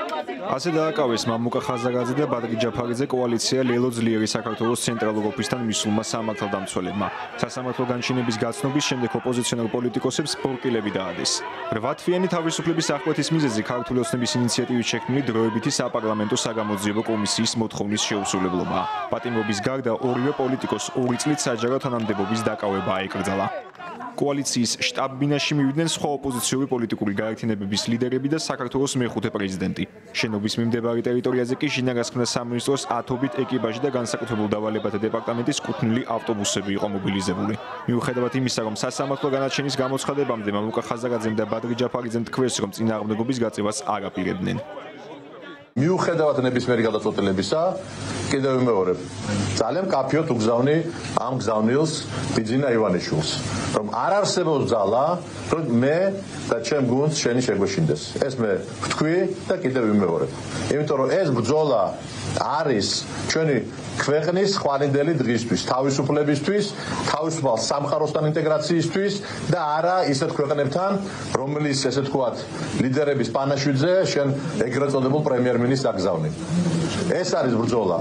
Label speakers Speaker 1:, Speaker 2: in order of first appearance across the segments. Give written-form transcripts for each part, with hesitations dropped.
Speaker 1: ასე დააკავეს მამუკა ხაზარაძე და ბადრი ჯაფარიძე კოალიცია ლელო ძლიერი საქართველოს ცენტრალურ ოფისთან მისულმა სამართალდამცველებმა. სასამართლო განჩინების გაცნობის შემდეგ ოპოზიციონერ პოლიტიკოსებს ბორკილები დაადეს. 8 თვიანი თავისუფლების აღკვეთის მიზეზი ქართული ოცნების ინიციატივით შექმნილი დროებითი საპარლამენტო საგამოძიებო კომისიის მოთხოვნის შეუსრულებლობაა. პატიმრობის გარდა ორივე პოლიტიკოს 2 წლით საჯარო თანამდებობის დაკავება აიკრძალა. კოალიციის შტაბ-ბინაში მივიდნენ სხვა ოპოზიციური პოლიტიკური გაერთიანებების ლიდერები და საქართველოს მეხუთე პრეზიდენტი. შენობის მიმდებარე ტერიტორიაზე კი ჟინარასქმნა სამინისტროს ათობით ეკიპაჟი და განსაკუთრებულ დავალებათა დეპარტამენტის კუთვნილი ავტობუსები იყო მობილიზებული. მიუხედავად იმისა, რომ სასამართლო განაჩენის გამოცხადებამდე მამუკა ხაზარაძემ და ბადრი ჯაფარიძემ თქვეს, რომ წინააღმდეგობის გაწევას არ აპირებდნენ.
Speaker 2: მიუხედავად ნებისმიერი გადაწყვეტილებისა, კიდევ ვიმეორებ, ძალიან კაფიოდ უგზავნი ამ გზავნილს ბიძინა ივანიშვილს, რომ არ არსებობს ძალა, რომ მე და ჩემ გუნდს შენი შეგვეშინდეს. ეს მე ვთქვი და კიდევ ვიმეორებ. იმიტომ რომ ეს ბრძოლა არის ჩვენი ქვეყნის ხვალინდელი დღისთვის, თავისუფლებისთვის, თავისუფალ სამყაროსთან ინტეგრაციისთვის და არა ისეთ ქვეყნებთან, რომლის ესე თქვათ ლიდერების პანაშვიდზე შენ ეგრეთ წოდებულ პრემიერ-მინისტრს აგზავნი. ეს არის ბრძოლა.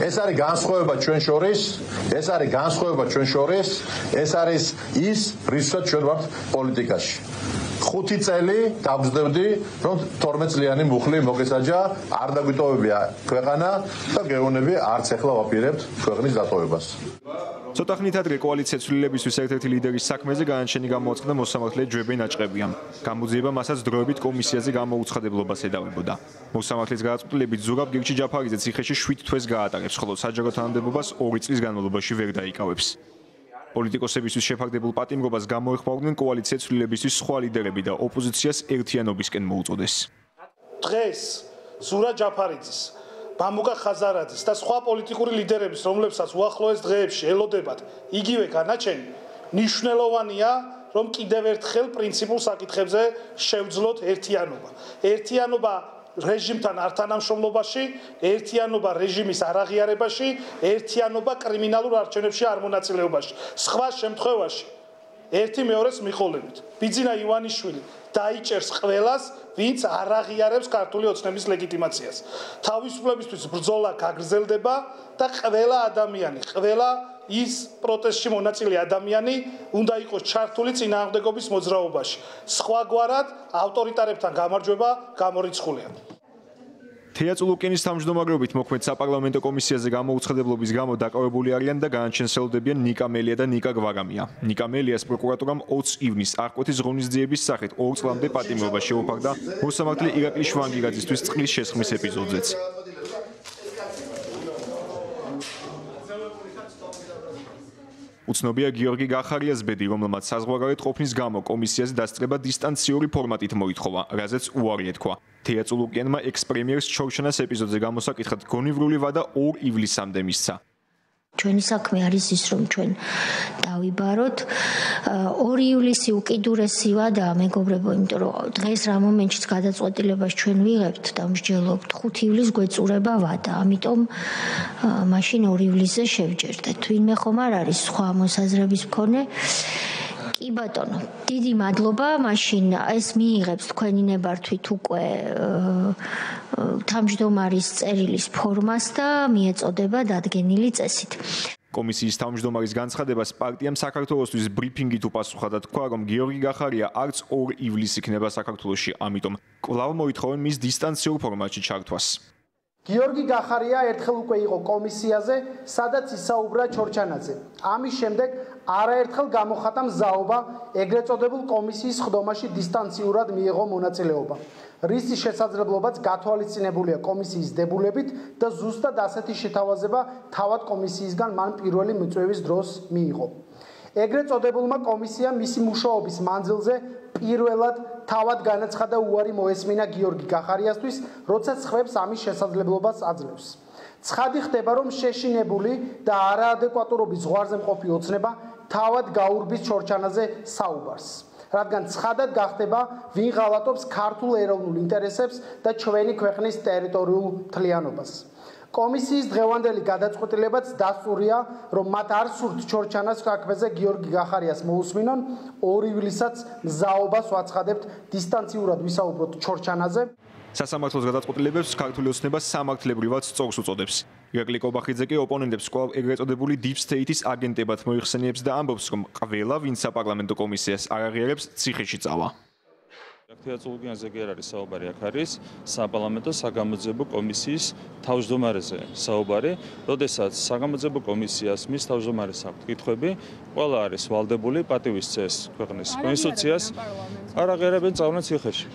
Speaker 2: ეს არის განსხვავება ჩვენ შორის, ეს არის ის, რისაც ჩვენ ვართ პოლიტიკაში. 5 წელი დავგზნებდი, რომ 12 წლიანი მუხლი მოგესაჯა, არ დაგვიტოვებია ქვეყანა და გეუბნები არც ახლა ვაპირებთ ქვეყნის დატოვებას.
Speaker 1: ცოტა ხნით ადრე კოალიცია ცვლილებისთვის ერთ-ერთი ლიდერის საქმეზე განაჩენი გამოაცხადა მოსამართლე ჯვებენ აჭყებიან. გამოძიება მასაც დროებით კომისიაზე გამოუცხადებლობას ედავებოდა. მოსამართლის გადაწყვეტილებით ზურაბ გირჩი ჯაფარიძე ციხეში 7 თვეს გაატარებს, ხოლო საჯარო თანამდებობას 2 წლის განმავლობაში ვერ დაიკავებს. პოლიტიკოსებისთვის შეფარდებულ პატიმრობას გამოეხმაურდნენ კოალიცია ცვლილებისთვის სხვა ლიდერები და ოპოზიციას ერთიანობისკენ მოუწოდეს.
Speaker 3: დღეს ზურაბ ჯაფარიძის, მამუკა ხაზარაძის და სხვა პოლიტიკური ლიდერების, რომლებსაც უახლოეს დღეებში ელოდებათ იგივე განაჩენი, მნიშვნელოვანია, რომ კიდევ ერთხელ პრინციპულ საკითხებზე შევძლოთ ერთიანობა რეჟიმთან ართანამშრომლობაში, ერთიანობა რეჟიმის არაღიარებაში, ერთიანობა კრიმინალურ არჩევნებში არ მონაწილეობაში. სხვა შემთხვევაში ერთი მეორეს მიყოლებით. ბიძინა ივანიშვილი დაიჭერს ყველას, ვინც არაღიარებს ქართული ოცნების ლეგიტიმაციას. თავისუფლებისთვის ბრძოლა გაგრძელდება და ყველა ადამიანი, ყველა ის პროტესტში მონაწილე ადამიანი უნდა იყოს ჩართული წინააღმდეგობის მოძრაობაში. სხვაგვარად ავტორიტარებთან გამარჯვება გამორიცხულია.
Speaker 1: თეა წულუკინის თავმჯდომარეობით მოქმედ საპარლამენტო კომისიაზე გამოუცხადებლობის გამო დაკავებული არიან და განაჩენს ელოდებიან ნიკა მელია და ნიკა გვარამია. ნიკა მელიას პროკურატურამ 20 ივნისს აღკვეთის ღონისძიების სახით 2 წლამდე პატიმრობა შეუფარდა მოსამართლე ირაკლი შვანგირაძისთვის წყლის შესხმის ეპიზოდზეც. უცნობია გიორგი გახარიას ბედი, რომელმაც საზღვარგარეთ ყოფნის გამო კომისიაზე დასწრება დისტანციური ფორმატით მოითხოვა, რაზეც უარი ეთქვა. თეა წულუკიანმა ექს-პრემიერს ჩორჩანას ეპიზოდზე გამოსაკითხად გონივრული ვადა 2 ივლისამდე მისცა.
Speaker 4: ჩვენი საქმე არის ის, რომ ჩვენ დავიბაროთ. 2 ივლისი უკიდურესი ვადაა, მეგობრებო, იმიტომ რომ დღეს რა მომენტშიც გადაწყვეტილებას ჩვენ ვიღებთ და მსჯელობთ. 5 ივლისს გვეწურება ვადა, ამიტომ მაშინ 2 ივლისზე შევჯერდეთ. ვინმე ხომ არ არის სხვა მოსაზრების მქონე. კი ბატონო, დიდი მადლობა, მაშინ ეს მიიღებს თქვენი ნებართვით უკვე თავმჯდომარის წერილის ფორმას და მიეწოდება დადგენილი წესით.
Speaker 1: კომისიის თავმჯდომარის განცხადებას პარტიამ საქართველოსთვის ბრიფინგით უპასუხა და თქვა, რომ გიორგი გახარია არც 2 ივლისს იქნება საქართველოში, ამიტომ კვლავ მოითხოვენ მის დისტანციურ ფორმატში ჩართვას.
Speaker 5: გიორგი გახარია ერთხელ უკვე იყო კომისიაზე, სადაც ისაუბრა ჩორჩანაძე. ამის შემდეგ არაერთხელ გამოხატა მზაობა ეგრეთ წოდებულ კომისიის ხდომაში დისტანციურად მიიღო მონაწილეობა. რისი შესაძლებლობაც გათვალისწინებულია კომისიის დებულებით და ზუსტად ასეთი შეთავაზება თავად კომისიისგან მან პირველი მიწვევის დროს მიიღო. ეგრეთ წოდებულმა კომისიამ მისი მუშაობის მანძილზე პირველად თავად განაცხადა უარი მოესმინა გიორგი გახარიასთვის, როცა ხვებს ამის შესაძლებლობას აძლევს. ცხადი ხდება, რომ შეშინებული და არაადეკვატურობის ზღვარზე მყოფი ოცნება თავად გაურბის ჩორჩანაზე საუბარს. რადგან ცხადად გახდება, ვინ ღალატობს ქართულ ეროვნულ ინტერესებს და ჩვენი ქვეყნის ტერიტორიულ მთლიანობას. კომისიის დღევანდელი გადაწყვეტილებაც დასწურია, რომ მათ არ სურთ ჩორჩანას საქმეზე გიორგი გახარიას მოусმინონ. 2 ივლისსაც მზაობას ვაცხადებთ დისტანციურად ვისაუბროთ ჩორჩანაზე.
Speaker 1: სასამართლოს გადაწყვეტილებებს ქართული ოცნება სამართლებრივად სწორს უწოდებს. ირაკლი კობახიძე კი ოპონენტებს კვლავ ეგრეთ წოდებული Deep State-ის აგენტებად მოიხსენიებს და ამბობს, რომ ყველა, ვინც საპარლამენტო კომისიას არ აღიარებს, ციხეში წავა.
Speaker 6: Თეატროლოგიაზე კი არ არის საუბარი, აქ არის საპარლამენტო საგამოძიებო კომისიის თავმჯდომარეზე საუბარი, როდესაც საგამოძიებო კომისიას მის თავმჯდომარეს აქვთ კითხვები, ყველა არის ვალდებული პატივის წესს ქვეყნის კონსტიტუციას, არ აღიარებენ წავნენ ციხეში.